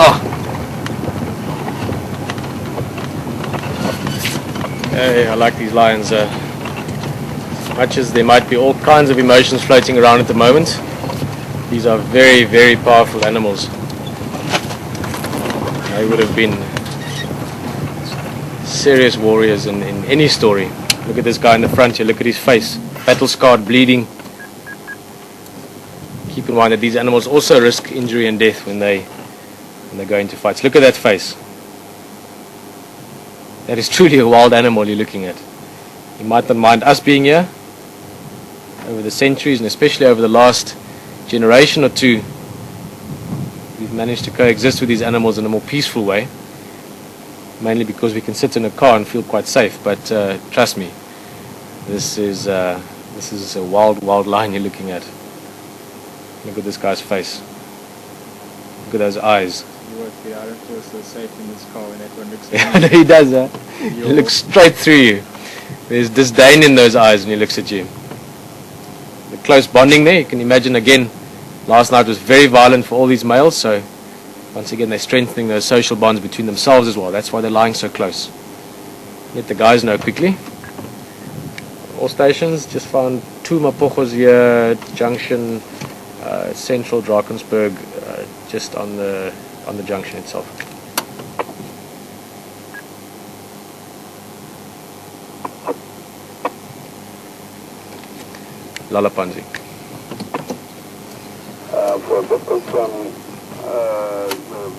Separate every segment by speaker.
Speaker 1: Oh! Hey, I like these lions. As much as there might be all kinds of emotions floating around at the moment, these are very, very powerful animals. They would have been serious warriors in any story. Look at this guy in the front here, look at his face. Battle scarred, bleeding. Keep in mind that these animals also risk injury and death when they go into fights. Look at that face. That is truly a wild animal you're looking at. You might not mind us being here. Over the centuries, and especially over the last generation or two, we've managed to coexist with these animals in a more peaceful way. Mainly because we can sit in a car and feel quite safe. But trust me, this is a wild lion you're looking at. Look at this guy's face. Look at those eyes.
Speaker 2: You work there. I don't feel so safe in this car when that one looks at
Speaker 1: Yeah,
Speaker 2: me.
Speaker 1: he does, huh? He looks straight through you. There's disdain in those eyes when he looks at you. The close bonding there, you can imagine again, last night was very violent for all these males, so once again they're strengthening those social bonds between themselves as well. That's why they're lying so close. Let the guys know quickly. All stations, just found 2 Mapogos here, junction, central Drakensberg, just on the junction itself. Lalapanzi.
Speaker 3: For this confirm,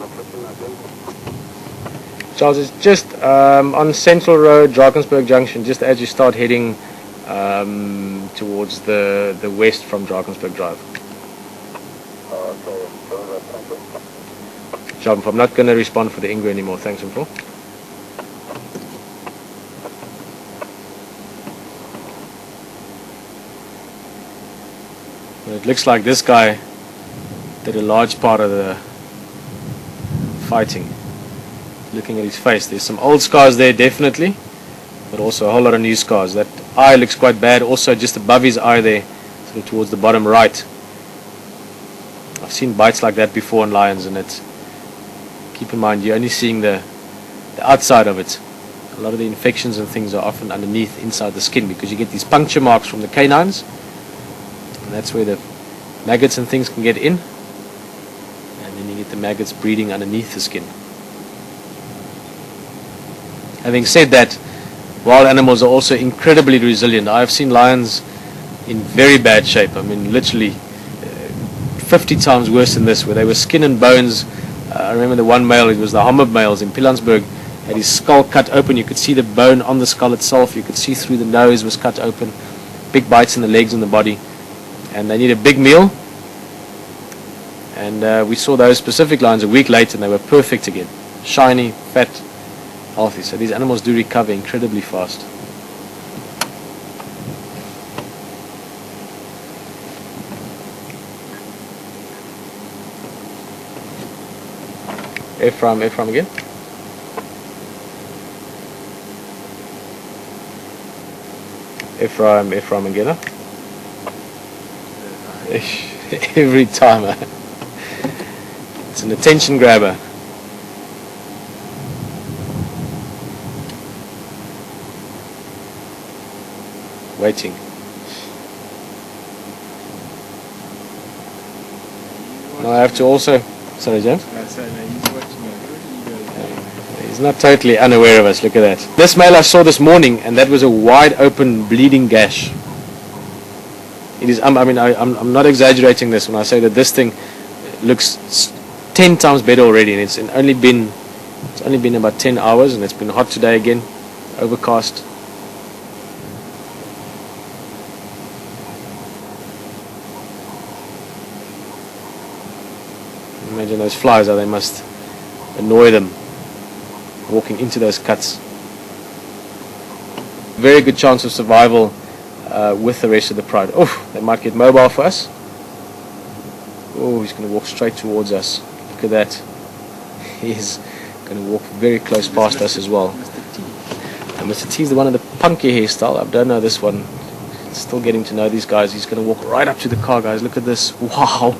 Speaker 3: location again.
Speaker 1: Charles, is just on Central Road, Drakensberg Junction, just as you start heading towards the west from Drakensberg Drive.
Speaker 3: Okay, thank you.
Speaker 1: Jump, I'm not going to respond for the Ingrid anymore. Thanks, Info. It looks like this guy did a large part of the fighting. Looking at his face, there's some old scars there definitely, but also a whole lot of new scars. That eye looks quite bad, also just above his eye there, sort of towards the bottom right. I've seen bites like that before in lions, and it's, keep in mind you're only seeing the outside of it. A lot of the infections and things are often underneath, inside the skin, because you get these puncture marks from the canines, and that's where the maggots and things can get in, and then you get the maggots breeding underneath the skin. Having said that, wild animals are also incredibly resilient. I've seen lions in very bad shape. I mean, literally 50 times worse than this, where they were skin and bones. I remember the one male, it was the Hummer males in Pilansberg, had his skull cut open. You could see the bone on the skull itself. You could see through the nose was cut open. Big bites in the legs and the body. And they need a big meal. And we saw those specific lions a week later, and they were perfect again. Shiny, fat, healthy. So these animals do recover incredibly fast. Ephraim again. Ephraim again. Every time. It's an attention grabber. Waiting. Now I have to also... Sorry, James? He's not totally unaware of us. Look at that. This male I saw this morning, and that was a wide open bleeding gash. It is. I mean, I'm not exaggerating this when I say that this thing looks 10 times better already, and it's only been about 10 hours, and it's been hot today again, overcast. Imagine those flies, how they must annoy them walking into those cuts. Very good chance of survival with the rest of the pride. Oh, they might get mobile for us. Oh, he's going to walk straight towards us. Look at that. He's going to walk very close past us as well. And Mr. T is the one in the punky hairstyle. I don't know this one. Still getting to know these guys. He's going to walk right up to the car, guys. Look at this. Wow.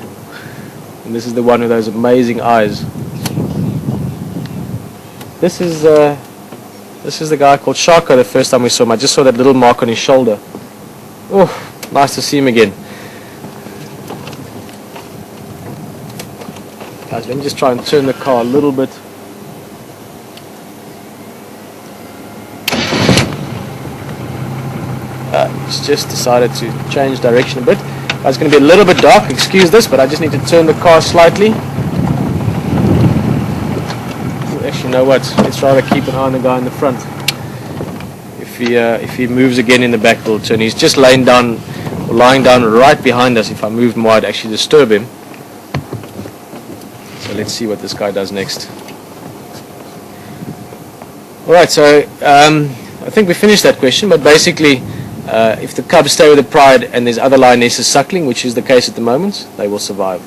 Speaker 1: And this is the one with those amazing eyes. This is the guy called Sharko. The first time we saw him, I just saw that little mark on his shoulder. Oh, nice to see him again. Guys, let me just try and turn the car a little bit. It's just decided to change direction a bit. It's going to be a little bit dark, excuse this, but I just need to turn the car slightly. Actually, you know what? Let's rather keep an eye on the guy in the front. If he moves again in the back, we'll turn. He's just lying down right behind us. If I move him wide, actually disturb him. So let's see what this guy does next. Alright, so I think we finished that question, but basically if the cubs stay with the pride and there's other lionesses suckling, which is the case at the moment, they will survive.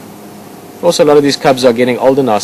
Speaker 1: Also, a lot of these cubs are getting older now.